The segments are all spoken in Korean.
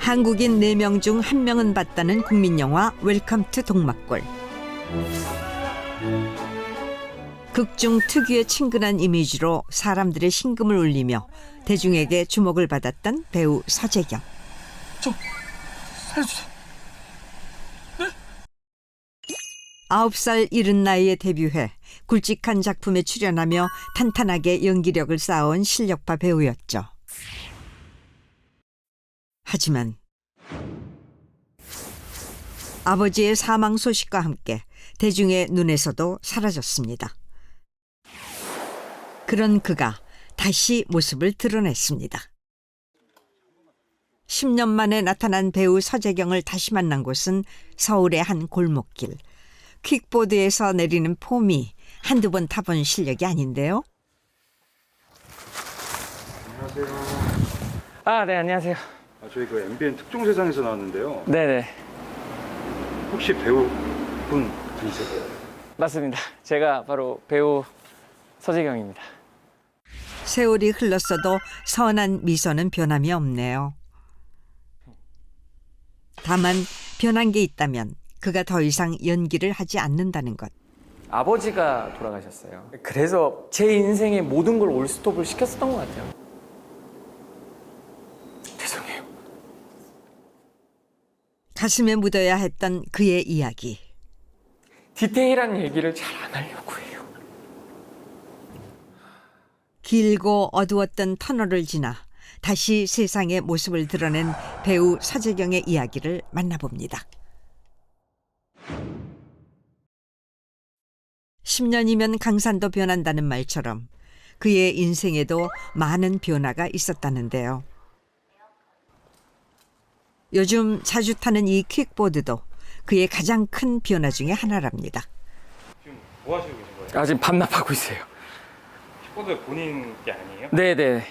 한국인 4명 중 1명은 봤다는 국민영화 웰컴 투 동막골. 극중 특유의 친근한 이미지로 사람들의 심금을 울리며 대중에게 주목을 받았던 배우 서재경. 좀 살려주세요. 9살 이른 나이에 데뷔해 굵직한 작품에 출연하며 탄탄하게 연기력을 쌓아온 실력파 배우였죠. 하지만 아버지의 사망 소식과 함께 대중의 눈에서도 사라졌습니다. 그런 그가 다시 모습을 드러냈습니다. 10년 만에 나타난 배우 서재경을 다시 만난 곳은 서울의 한 골목길. 퀵보드에서 내리는 폼이 한두 번 타본 실력이 아닌데요. 안녕하세요. 네, 안녕하세요. 저희 그 MBN 특종세상에서 나왔는데요. 네네. 혹시 배우분 아니세요? 맞습니다. 제가 바로 배우 서재경입니다. 세월이 흘렀어도 선한 미소는 변함이 없네요. 다만 변한 게 있다면 그가 더 이상 연기를 하지 않는다는 것. 아버지가 돌아가셨어요. 그래서 제 인생의 모든 걸 올스톱을 시켰었던 것 같아요. 죄송해요. 가슴에 묻어야 했던 그의 이야기. 디테일한 얘기를 잘 안 하려고 해요. 길고 어두웠던 터널을 지나 다시 세상의 모습을 드러낸 배우 서재경의 이야기를 만나봅니다. 10년이면 강산도 변한다는 말처럼 그의 인생에도 많은 변화가 있었다는데요. 요즘 자주 타는 이 퀵보드도 그의 가장 큰 변화 중에 하나랍니다. 지금 뭐 하시고 계신 거예요? 지금 반납하고 있어요. 킥보드 본인 게 아니에요? 네네.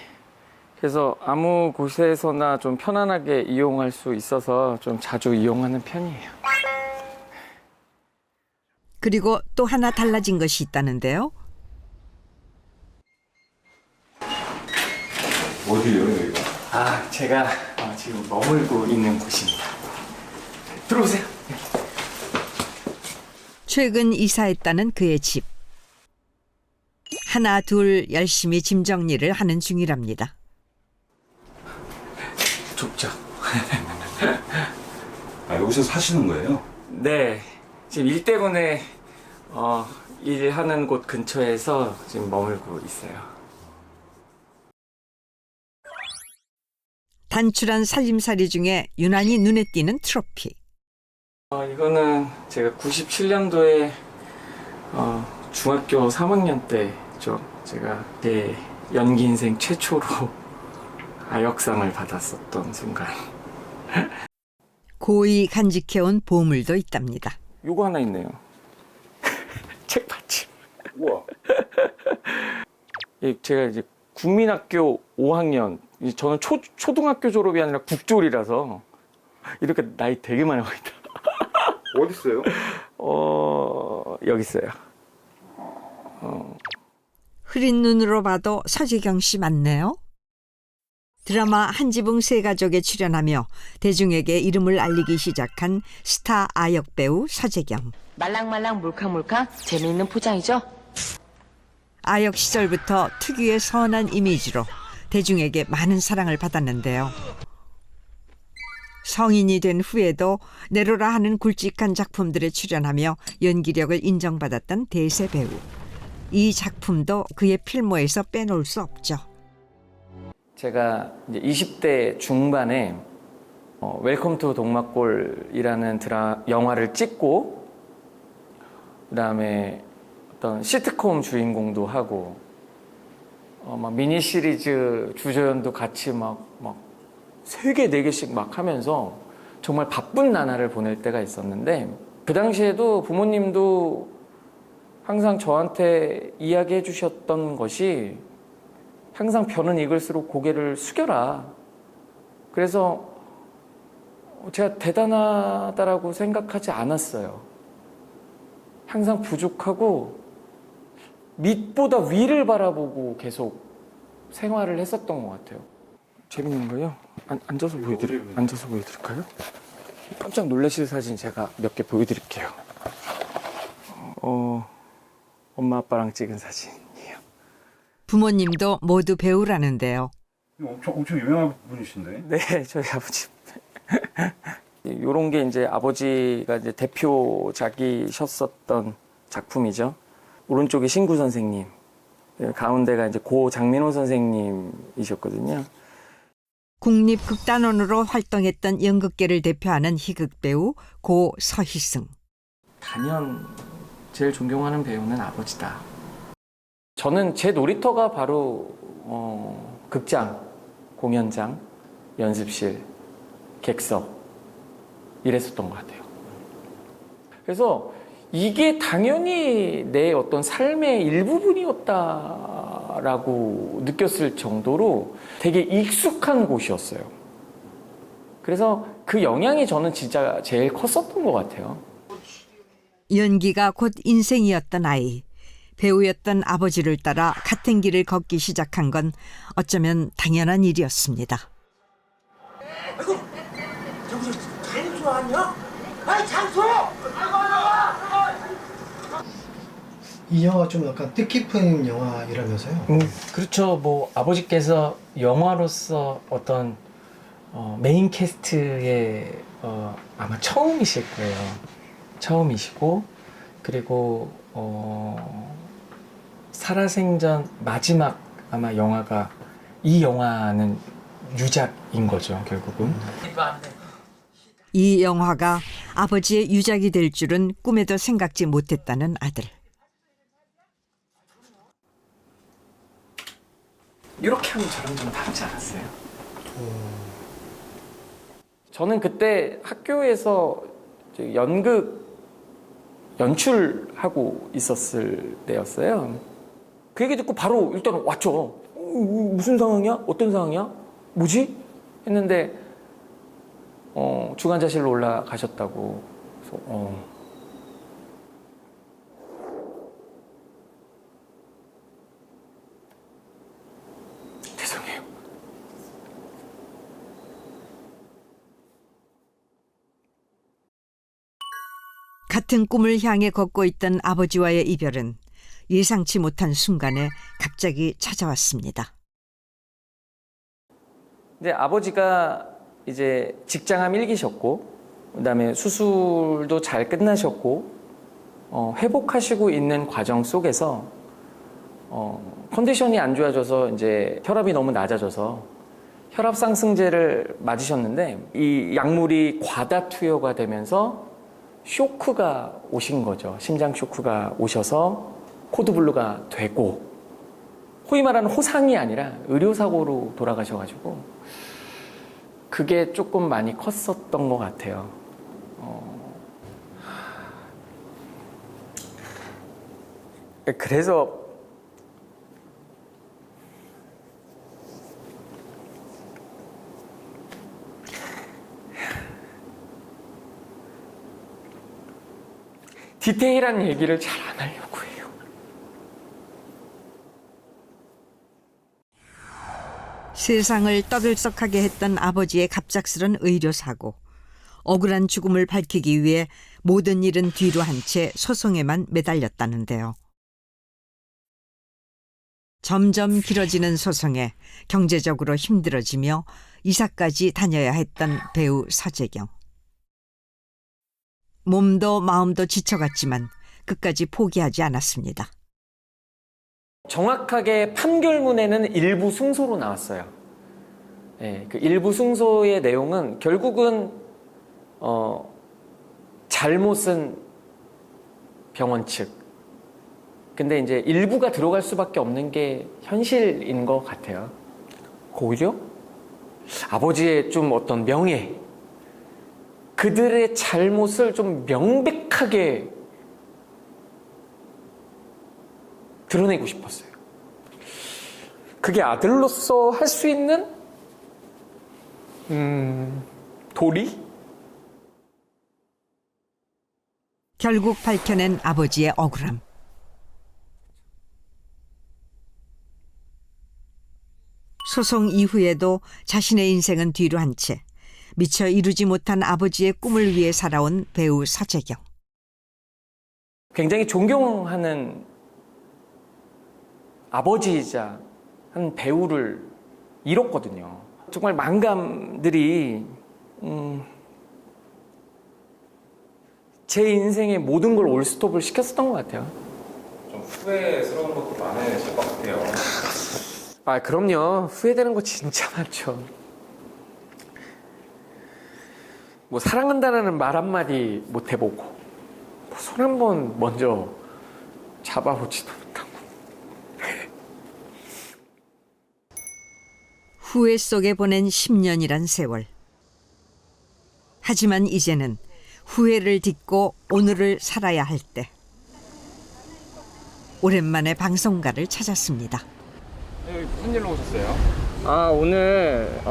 그래서 아무 곳에서나 좀 편안하게 이용할 수 있어서 좀 자주 이용하는 편이에요. 그리고 또 하나 달라진 것이 있다는데요. 어디예요, 여기가? 제가 지금 머물고 있는 곳입니다. 들어오세요. 최근 이사했다는 그의 집. 하나 둘 열심히 짐 정리를 하는 중이랍니다. 좁죠? 여기서 사시는 거예요? 네. 지금 일 때문에 일하는 곳 근처에서 지금 머물고 있어요. 단출한 살림살이 중에 유난히 눈에 띄는 트로피. 이거는 제가 97년도에 중학교 3학년 때죠. 제가 제 연기 인생 최초로 아역상을 받았었던 순간. 고이 간직해온 보물도 있답니다. 요거 하나 있네요. 책 받침. 우와. 제가 이제 국민학교 5학년, 저는 초등학교 졸업이 아니라 국졸이라서 이렇게 나이 되게 많이 와 있다. 어디 있어요? 여기 있어요. 흐린 눈으로 봐도 서재경 씨 맞네요. 드라마 한지붕 세 가족에 출연하며 대중에게 이름을 알리기 시작한 스타 아역 배우 서재경. 말랑말랑 몰캉몰캉 재미있는 포장이죠? 아역 시절부터 특유의 선한 이미지로 대중에게 많은 사랑을 받았는데요. 성인이 된 후에도 내로라 하는 굵직한 작품들에 출연하며 연기력을 인정받았던 대세 배우. 이 작품도 그의 필모에서 빼놓을 수 없죠. 제가 이제 20대 중반에 웰컴 투 동막골이라는 영화를 찍고 그다음에 어떤 시트콤 주인공도 하고 막 미니 시리즈 주조연도 같이 막 3개, 4개씩 막 하면서 정말 바쁜 나날을 보낼 때가 있었는데 그 당시에도 부모님도 항상 저한테 이야기해 주셨던 것이 항상 벼는 익을수록 고개를 숙여라. 그래서 제가 대단하다라고 생각하지 않았어요. 항상 부족하고 밑보다 위를 바라보고 계속 생활을 했었던 것 같아요. 재밌는 거요? 앉아서 보여드릴까요? 깜짝 놀라실 사진 제가 몇 개 보여드릴게요. 엄마 아빠랑 찍은 사진이에요. 부모님도 모두 배우라는데요. 엄청 유명한 분이신데. 네, 저희 아버지. 요런 게 이제 아버지가 이제 대표작이셨었던 작품이죠. 오른쪽이 신구 선생님, 가운데가 이제 고 장민호 선생님이셨거든요. 국립극단원으로 활동했던 연극계를 대표하는 희극 배우 고 서희승. 단연 제일 존경하는 배우는 아버지다. 저는 제 놀이터가 바로 극장, 공연장, 연습실, 객석 이랬었던 것 같아요. 그래서 이게 당연히 내 어떤 삶의 일부분이었다라고 느꼈을 정도로 되게 익숙한 곳이었어요. 그래서 그 영향이 저는 진짜 제일 컸었던 것 같아요. 연기가 곧 인생이었던 아이. 배우였던 아버지를 따라 같은 길을 걷기 시작한 건 어쩌면 당연한 일이었습니다. 아이고, 저기 장수 아니야? 아이 장수! 이 영화 좀 약간 뜻깊은 영화이라면서요? 그렇죠. 뭐 아버지께서 영화로서 어떤 메인 캐스트의 아마 처음이실 거예요. 처음이시고 그리고 살아생전 마지막 아마 영화가 이 영화는 유작인 거죠. 결국은. 이 영화가 아버지의 유작이 될 줄은 꿈에도 생각지 못했다는 아들. 이렇게 하면 저랑 좀 다르지 않았어요? 저는 그때 학교에서 연출하고 있었을 때였어요. 그 얘기 듣고 바로 일단 왔죠. 무슨 상황이야? 어떤 상황이야? 뭐지? 했는데 주간자실로 올라가셨다고. 그래서 죄송해요. 같은 꿈을 향해 걷고 있던 아버지와의 이별은 예상치 못한 순간에 갑자기 찾아왔습니다. 이제 아버지가 이제 직장암 1기셨고 그다음에 수술도 잘 끝나셨고 회복하시고 있는 과정 속에서 컨디션이 안 좋아져서 이제 혈압이 너무 낮아져서 혈압 상승제를 맞으셨는데 이 약물이 과다 투여가 되면서 쇼크가 오신 거죠. 심장 쇼크가 오셔서 코드블루가 되고 소위 말하는 호상이 아니라 의료사고로 돌아가셔가지고 그게 조금 많이 컸었던 것 같아요. 그래서 디테일한 얘기를 잘 안 하려고 해요. 세상을 떠들썩하게 했던 아버지의 갑작스런 의료사고. 억울한 죽음을 밝히기 위해 모든 일은 뒤로 한 채 소송에만 매달렸다는데요. 점점 길어지는 소송에 경제적으로 힘들어지며 이사까지 다녀야 했던 배우 서재경. 몸도 마음도 지쳐갔지만 끝까지 포기하지 않았습니다. 정확하게 판결문에는 일부 승소로 나왔어요. 네, 그 일부 승소의 내용은 결국은 잘못은 병원 측. 근데 이제 일부가 들어갈 수밖에 없는 게 현실인 것 같아요. 오히려 아버지의 좀 어떤 명예, 그들의 잘못을 좀 명백하게 드러내고 싶었어요. 그게 아들로서 할 수 있는 도리? 결국 밝혀낸 아버지의 억울함. 소송 이후에도 자신의 인생은 뒤로 한 채 미처 이루지 못한 아버지의 꿈을 위해 살아온 배우 서재경. 굉장히 존경하는 아버지이자 한 배우를 잃었거든요. 정말 만감들이 제 인생의 모든 걸 올스톱을 시켰었던 것 같아요. 좀 후회스러운 것도 많으실 것 같아요. 아, 그럼요. 후회되는 거 진짜 많죠. 뭐 사랑한다는 말 한마디 못 해보고 손 한 번 먼저 잡아보지도 못하고. 후회 속에 보낸 10년이란 세월. 하지만 이제는 후회를 딛고 오늘을 살아야 할 때. 오랜만에 방송가를 찾았습니다. 무슨 일로 오셨어요? 아, 오늘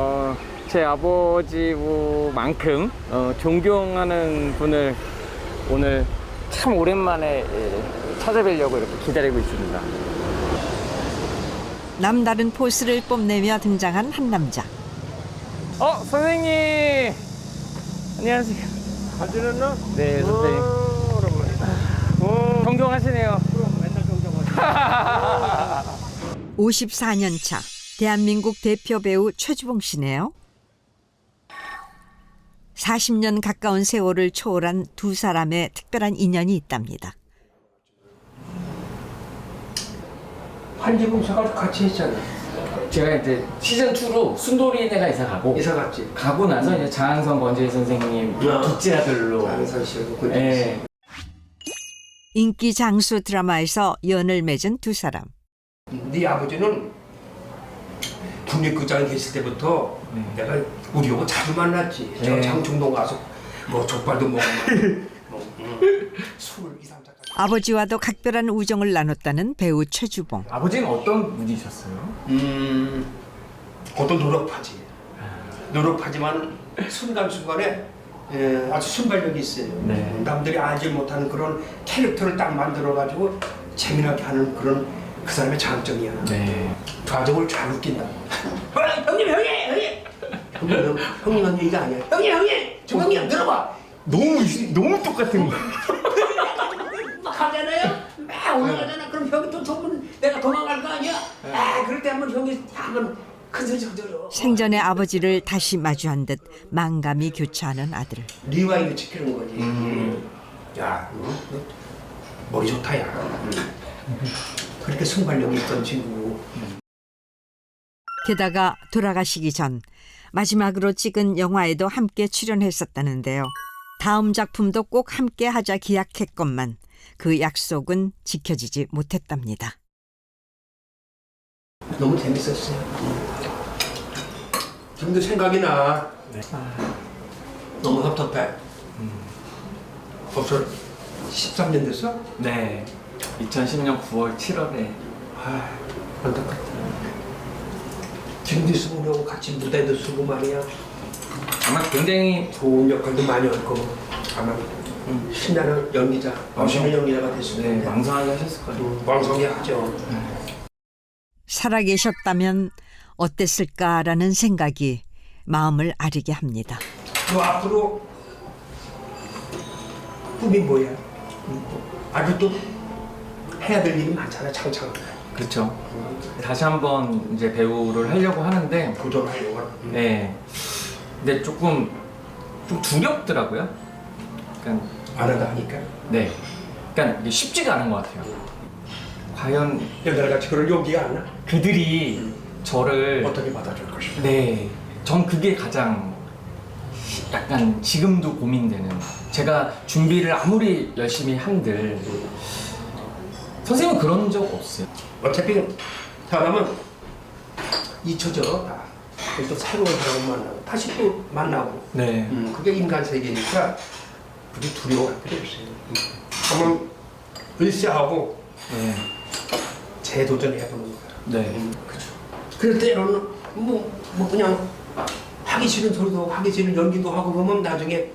제 아버지만큼 존경하는 분을 오늘 참 오랜만에 찾아뵈려고 이렇게 기다리고 있습니다. 남다른 포스를 뽐내며 등장한 한 남자. 선생님! 안녕하세요. 잘 지냈나? 네, 선생님. 존경하시네요. 54년 차 대한민국 대표 배우 최주봉 씨네요. 40년 가까운 세월을 초월한 두 사람의 특별한 인연이 있답니다. 한지붕 씨가 같이 했잖아. 제가 이제 시즌2로 순돌이네가 이사 가고 이사 갔지. 가고 나서 이제 장항선 권재희 선생님 둘째 아들로 장선 씨하고 예. 인기 장수 드라마에서 연을 맺은 두 사람. 네 아버지는 국립극장에 계실 때부터 내가 우리하고 자주 만났지. 저 네. 장충동 가서 뭐 족발도 먹고 술을 2-3잔. 아버지와도 각별한 우정을 나눴다는 배우 최주봉. 아버지는 어떤 분이셨어요? 그것도 노력하지. 노력하지만 순간순간에 아주 순발력이 있어요. 네. 남들이 알지 못하는 그런 캐릭터를 딱 만들어가지고 재미나게 하는 그런 그 사람의 장점이야. 네. 가족을 잘 웃긴다. 형님! 형님은 얘기가 아니야. 형님! 형님 들어봐. 너무 똑같은 거. 막 하잖아요. 막 올라가잖아. 그럼 형이 또 저분 내가 도망갈 거 아니야. 그럴 때 한번 형이 한번 큰 소리 쳐들어. 생전의 아버지를 다시 마주한 듯 만감이 교차하는 아들. 리와인을 지키는 거지. 야, 너 머리 좋다, 야. 그렇게 순발력이 있던 친구. 게다가 돌아가시기 전 마지막으로 찍은 영화에도 함께 출연했었다는데요. 다음 작품도 꼭 함께 하자 기약했건만 그 약속은 지켜지지 못했답니다. 너무 재밌었어요. 지금도 생각이 나. 너무 섭섭해. 벌써 13년 됐어? 네. 2010년 9월 7월에 안타깝다. 지금도 있으면 우리하고 같이 무대도 쓰고 말이야. 아마 굉장히 좋은 역할도 많이 할 거고 아마 신나는 연기자, 멋있는 연기자가 됐을 네, 텐데 왕성하게 하셨을 거예요. 왕성히 하죠. 살아계셨다면 어땠을까라는 생각이 마음을 아리게 합니다. 너 앞으로 꿈이 뭐야? 아주 또 해야 될 일이 많잖아, 창창. 그렇죠. 다시 한번 이제 배우를 하려고 하는데 도전하려고 하는. 네. 근데 조금 좀 두렵더라고요. 그러니까 알아가니까. 네. 그러니까 이게 쉽지가 않은 것 같아요. 과연 옛날같이 그럴 용기가 안 나? 그들이 저를 어떻게 받아줄 것인가? 네. 전 그게 가장 약간 지금도 고민되는. 제가 준비를 아무리 열심히 한들 선생님은 그런 적 없어요. 어차피 사람은 잊혀져. 다. 또 새로운 사람을 만나고 다시 또 만나고. 네. 그게 인간 세계니까 그게 두려워할 필요 없어요. 한번 으쌰하고 네. 재도전해보는 거야. 네. 그럴 때는 뭐 그냥 하기 싫은 소리도 하고 하기 싫은 연기도 하고 보면 나중에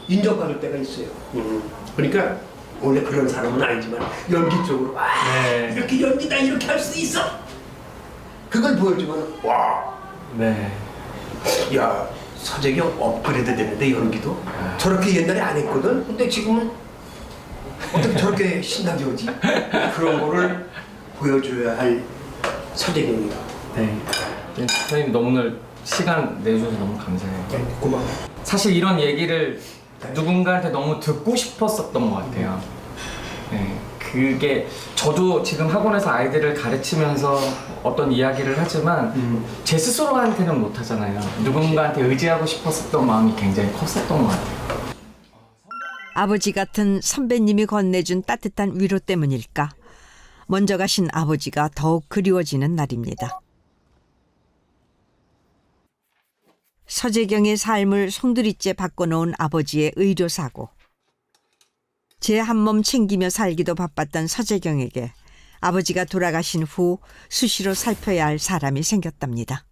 인정받을 때가 있어요. 그러니까 원래 그런 사람은 아니지만 연기 쪽으로 네. 이렇게 연기다 이렇게 할 수 있어. 그걸 보여주면 와, 네. 야 서재경 업그레이드 되는데 연기도 저렇게 옛날에 안 했거든. 근데 지금은 어떻게 저렇게 신나게 오지? 그런 거를 보여줘야 할 서재경이다. 네. 선생님 너무 오늘 시간 내주셔서 너무 감사해요. 네, 고마워. 사실 이런 얘기를 누군가한테 너무 듣고 싶었었던 것 같아요. 네, 그게 저도 지금 학원에서 아이들을 가르치면서 어떤 이야기를 하지만 제 스스로한테는 못 하잖아요. 누군가한테 의지하고 싶었었던 마음이 굉장히 컸었던 것 같아요. 아버지 같은 선배님이 건네준 따뜻한 위로 때문일까? 먼저 가신 아버지가 더욱 그리워지는 날입니다. 서재경의 삶을 송두리째 바꿔놓은 아버지의 의료사고. 제 한 몸 챙기며 살기도 바빴던 서재경에게 아버지가 돌아가신 후 수시로 살펴야 할 사람이 생겼답니다.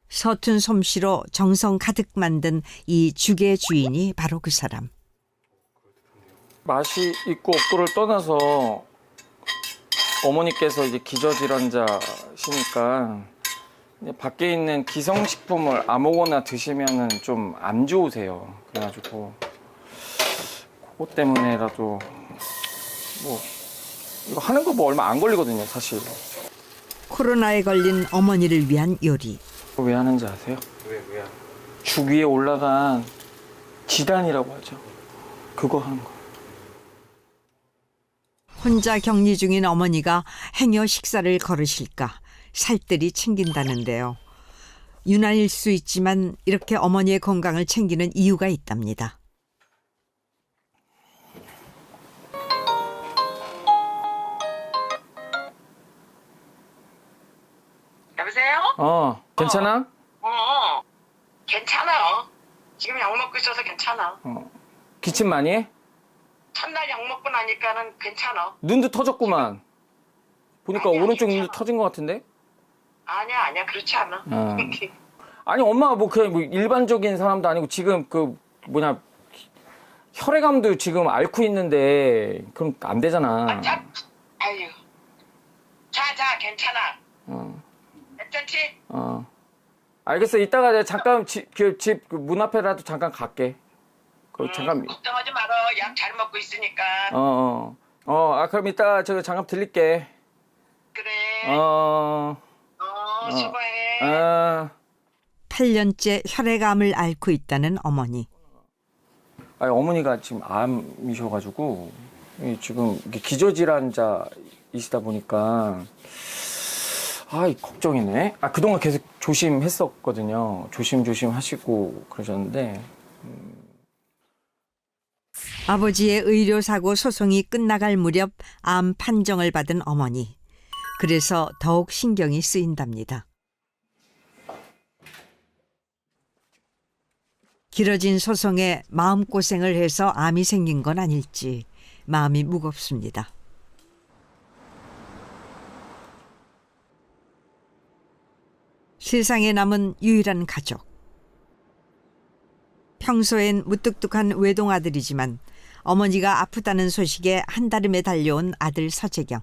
서툰 솜씨로 정성 가득 만든 이 죽의 주인이 바로 그 사람. 맛이 있고 없고를 떠나서 어머니께서 이제 기저질환자시니까 밖에 있는 기성식품을 아무거나 드시면은 좀 안 좋으세요. 그래가지고 그것 때문에라도 뭐 이거 하는 거 뭐 얼마 안 걸리거든요, 사실. 코로나에 걸린 어머니를 위한 요리. 왜 하는지 아세요? 왜요? 죽 위에 올라간 지단이라고 하죠. 그거 하는 거. 혼자 격리 중인 어머니가 행여 식사를 거르실까 살뜰히 챙긴다는데요. 유난일 수 있지만 이렇게 어머니의 건강을 챙기는 이유가 있답니다. 여보세요? 괜찮아? 괜찮아. 지금 약 먹고 있어서 괜찮아. 기침 많이 해? 첫날 약 먹고 나니까는 괜찮아. 눈도 터졌구만. 보니까 아니야, 오른쪽 눈도 괜찮아. 터진 것 같은데? 아니야, 그렇지 않아. 아니 엄마가 뭐 그냥 뭐 일반적인 사람도 아니고 지금 그 뭐냐 혈액암도 지금 앓고 있는데 그럼 안 되잖아. 아유. 자, 괜찮아. 괜찮지? 알겠어. 이따가 내가 잠깐 집 문 앞에라도 잠깐 갈게. 잠깐. 걱정하지 마라. 약 잘 먹고 있으니까. 그럼 이따 저 잠깐 들릴게. 그래. 수고해. 수고해. 8년째 혈액암을 앓고 있다는 어머니. 아니, 어머니가 지금 암이셔가지고 지금 기저질환자이시다 보니까 걱정이네. 그동안 계속 조심했었거든요. 조심 하시고 그러셨는데. 아버지의 의료사고 소송이 끝나갈 무렵 암 판정을 받은 어머니. 그래서 더욱 신경이 쓰인답니다. 길어진 소송에 마음고생을 해서 암이 생긴 건 아닐지 마음이 무겁습니다. 세상에 남은 유일한 가족. 평소엔 무뚝뚝한 외동아들이지만 어머니가 아프다는 소식에 한달음에 달려온 아들 서재경.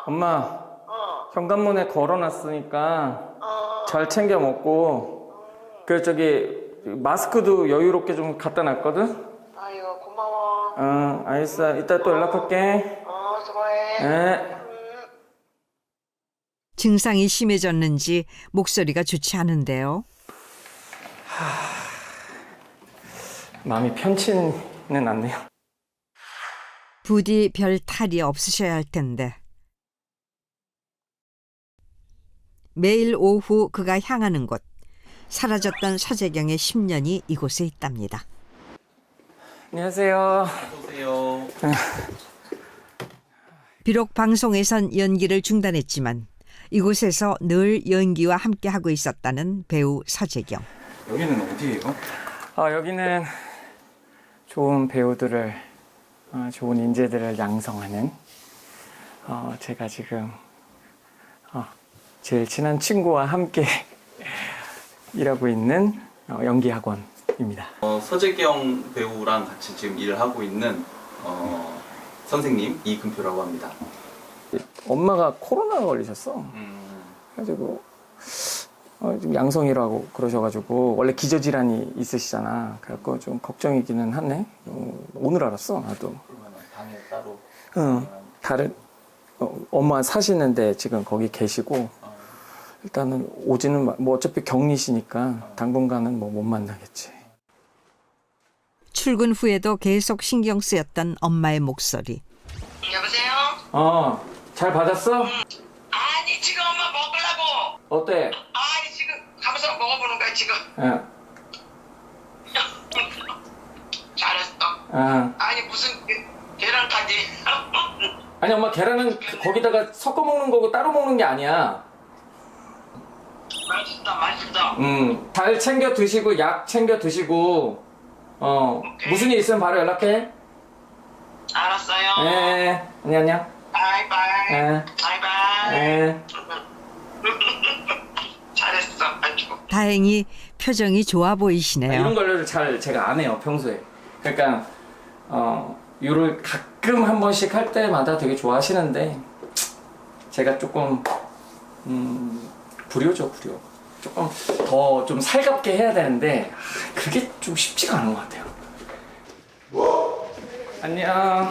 엄마, 현관문에 걸어놨으니까 잘 챙겨 먹고 마스크도 여유롭게 좀 갖다 놨거든? 아유, 고마워. 알겠어. 이따 또 연락할게. 수고해. 네. 증상이 심해졌는지 목소리가 좋지 않은데요. 마음이 편치는 않네요. 부디 별 탈이 없으셔야 할 텐데. 매일 오후 그가 향하는 곳. 사라졌던 서재경의 10년이 이곳에 있답니다. 안녕하세요. 오세요. 비록 방송에선 연기를 중단했지만 이곳에서 늘 연기와 함께하고 있었다는 배우 서재경. 여기는 어디예요? 여기는 좋은 배우들을, 좋은 인재들을 양성하는 제가 지금 제일 친한 친구와 함께 일하고 있는 연기학원 입니다. 서재경 배우랑 같이 지금 일을 하고 있는 선생님 이금표라고 합니다. 엄마가 코로나가 걸리셨어. 그래가지고 좀 양성이라고 그러셔가지고 원래 기저질환이 있으시잖아. 그래갖고 좀 걱정이기는 하네. 오늘 알았어 나도. 그러면 방에 따로 다른 엄마 사시는데 지금 거기 계시고 일단은 오지는 뭐 어차피 격리시니까 당분간은 뭐 못 만나겠지. 출근 후에도 계속 신경 쓰였던 엄마의 목소리. 여보세요? 잘 받았어? 아니 지금 엄마 먹으려고. 어때? 아니 지금 가면서 먹어보는 거야 지금. 예. 잘했어. 아니 무슨 계란까지. 아니 엄마 계란은 거기다가 섞어 먹는 거고 따로 먹는 게 아니야. 맛있다. 잘 챙겨 드시고 약 챙겨 드시고 무슨 일 있으면 바로 연락해. 알았어요. 예. 안녕. 바이바이. 예. 바이바이. 예. 잘했어. 아주. 다행히 표정이 좋아 보이시네요. 이런 걸 잘 제가 안 해요 평소에. 그러니까 요를 가끔 한 번씩 할 때마다 되게 좋아하시는데 제가 조금 불효죠 불효. 조금 더 좀 살갑게 해야 되는데 그게 좀 쉽지가 않은 것 같아요. 안녕.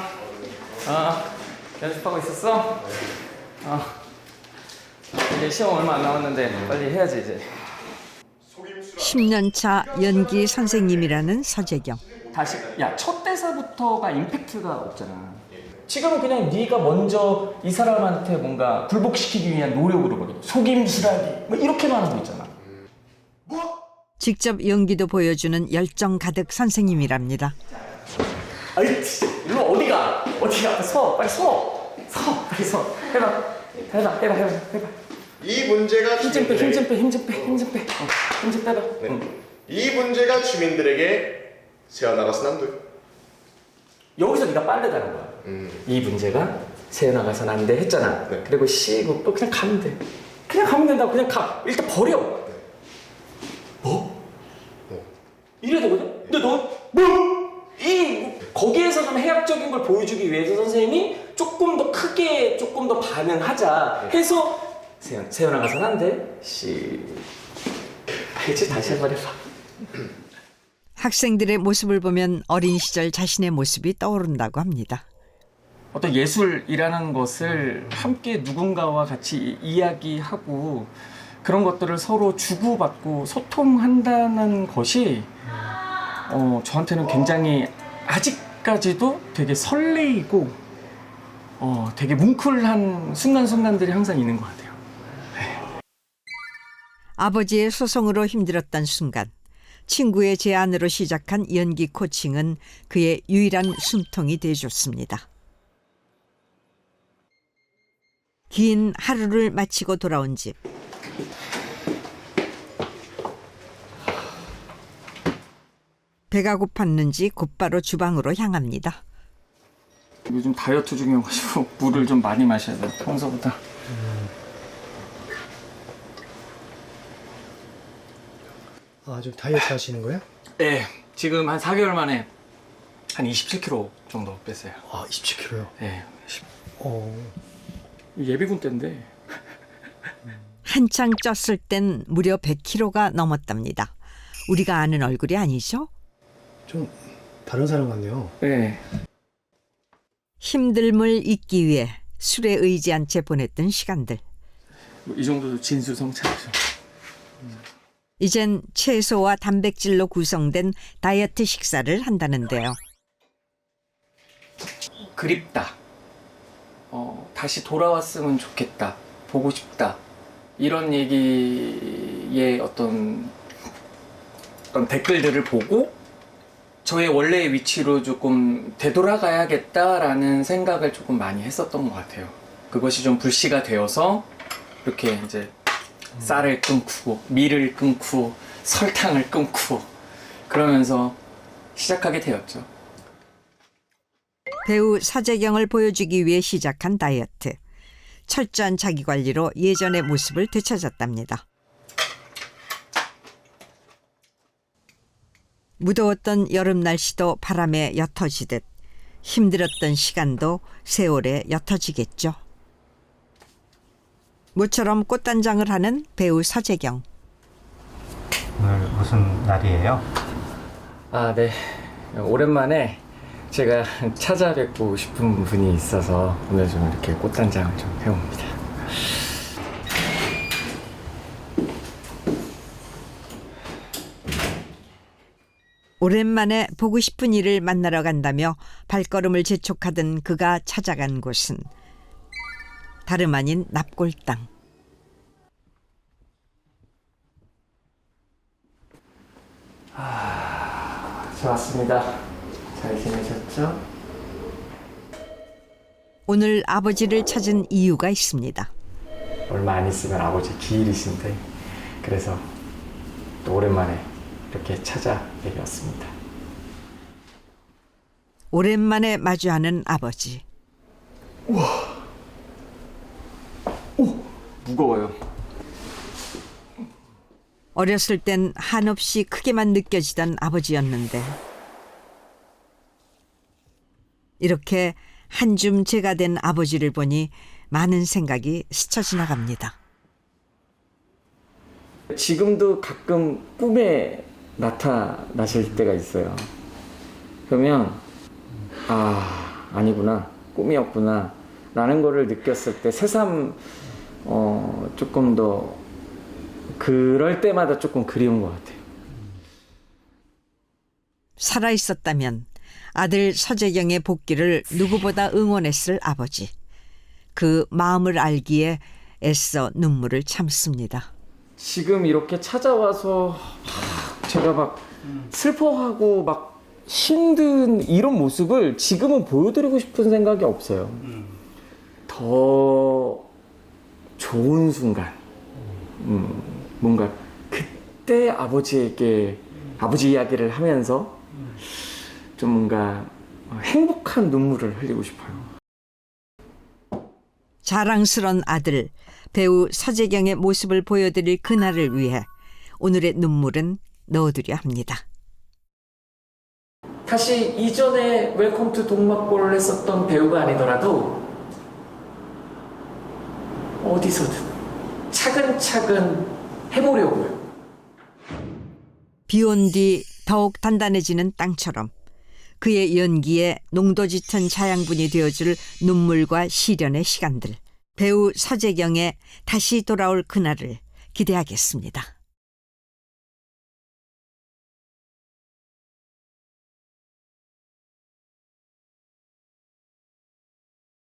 연습하고 있었어? 이제 시험 얼마 안 남았는데 빨리 해야지 이제. 10년차 연기 선생님이라는 서재경. 다시 첫 대사부터가 임팩트가 없잖아. 지금은 그냥 네가 먼저 이 사람한테 뭔가 굴복시키기 위한 노력으로 보거든. 속임수라기 뭐 이렇게만 하고 있잖아. 직접 연기도 보여주는 열정 가득 선생님이랍니다. 아이 일로 어디가 서 빨리 서 빨리 서 해봐. 이 문제가 힘 좀 빼봐. 이 문제가 주민들에게 새어나가서는 안 돼. 여기서 네가 빠르다는 거야. 이 문제가 새어나가서는 안 돼 했잖아. 네. 그리고 쉬고 또 그냥 가면 돼. 그냥 가면 된다고. 그냥 가. 일단 버려. 뭐? 이래야 되거든? 근데 너 거기에서 좀 해학적인 걸 보여주기 위해서 선생님이 조금 더 크게 조금 더 반응하자 해서 새어나가서는 안 돼. 알겠지? 다시 한번 해봐. 학생들의 모습을 보면 어린 시절 자신의 모습이 떠오른다고 합니다. 어떤 예술이라는 것을 함께 누군가와 같이 이야기하고 그런 것들을 서로 주고받고 소통한다는 것이 저한테는 굉장히 아직까지도 되게 설레이고 되게 뭉클한 순간순간들이 항상 있는 것 같아요. 아버지의 소송으로 힘들었던 순간 친구의 제안으로 시작한 연기 코칭은 그의 유일한 숨통이 되어줬습니다. 긴 하루를 마치고 돌아온 집. 배가 고팠는지 곧바로 주방으로 향합니다. 요즘 다이어트 중이어가지고 물을 좀 많이 마셔야 돼요. 평소보다. 좀 다이어트 하시는 거예요? 네, 지금 한 4개월 만에 한 27kg 정도 뺐어요. 27kg요? 네. 어. 예비군 때인데. 한창 쪘을 땐 무려 100kg가 넘었답니다. 우리가 아는 얼굴이 아니죠? 좀 다른 사람 같네요. 네. 힘듦을 잊기 위해 술에 의지한 채 보냈던 시간들. 이 정도도 진수성찬이죠. 이젠 채소와 단백질로 구성된 다이어트 식사를 한다는데요. 그립다. 다시 돌아왔으면 좋겠다. 보고 싶다. 이런 얘기의 어떤 댓글들을 보고 저의 원래의 위치로 조금 되돌아가야겠다라는 생각을 조금 많이 했었던 것 같아요. 그것이 좀 불씨가 되어서 이렇게 이제 쌀을 끊고 밀을 끊고 설탕을 끊고 그러면서 시작하게 되었죠. 배우 서재경을 보여주기 위해 시작한 다이어트. 철저한 자기관리로 예전의 모습을 되찾았답니다. 무더웠던 여름 날씨도 바람에 옅어지듯 힘들었던 시간도 세월에 옅어지겠죠. 모처럼 꽃단장을 하는 배우 서재경. 오늘 무슨 날이에요? 아, 네. 오랜만에 제가 찾아뵙고 싶은 분이 있어서 오늘 좀 이렇게 꽃단장을 좀 해봅니다. 오랜만에 보고 싶은 이를 만나러 간다며 발걸음을 재촉하던 그가 찾아간 곳은 다름 아닌 납골당. 좋았습니다. 잘 지내셨죠? 오늘 아버지를 찾은 이유가 있습니다. 얼마 안 있으면 아버지 기일이신데 그래서 또 오랜만에 이렇게 찾아뵈게 왔습니다. 오랜만에 마주하는 아버지. 무거워요. 어렸을 땐 한없이 크게만 느껴지던 아버지였는데 이렇게 한 줌 재가 된 아버지를 보니 많은 생각이 스쳐 지나갑니다. 지금도 가끔 꿈에 나타나실 때가 있어요. 그러면 아니구나, 꿈이었구나 라는 거를 느꼈을 때 새삼 조금 더 그럴 때마다 조금 그리운 것 같아요. 살아있었다면 아들 서재경의 복귀를 누구보다 응원했을 아버지. 그 마음을 알기에 애써 눈물을 참습니다. 지금 이렇게 찾아와서 제가 막 슬퍼하고 막 힘든 이런 모습을 지금은 보여드리고 싶은 생각이 없어요. 더 좋은 순간, 뭔가 그때 아버지에게 아버지 이야기를 하면서 좀 뭔가 행복한 눈물을 흘리고 싶어요. 자랑스런 아들 배우 서재경의 모습을 보여드릴 그날을 위해 오늘의 눈물은 넣어두려 합니다. 사실 이전에 웰컴 투 동막골을 했었던 배우가 아니더라도 어디서든 차근차근 해보려고요. 비온 뒤 더욱 단단해지는 땅처럼 그의 연기에 농도 짙은 자양분이 되어줄 눈물과 시련의 시간들. 배우 서재경의 다시 돌아올 그날을 기대하겠습니다.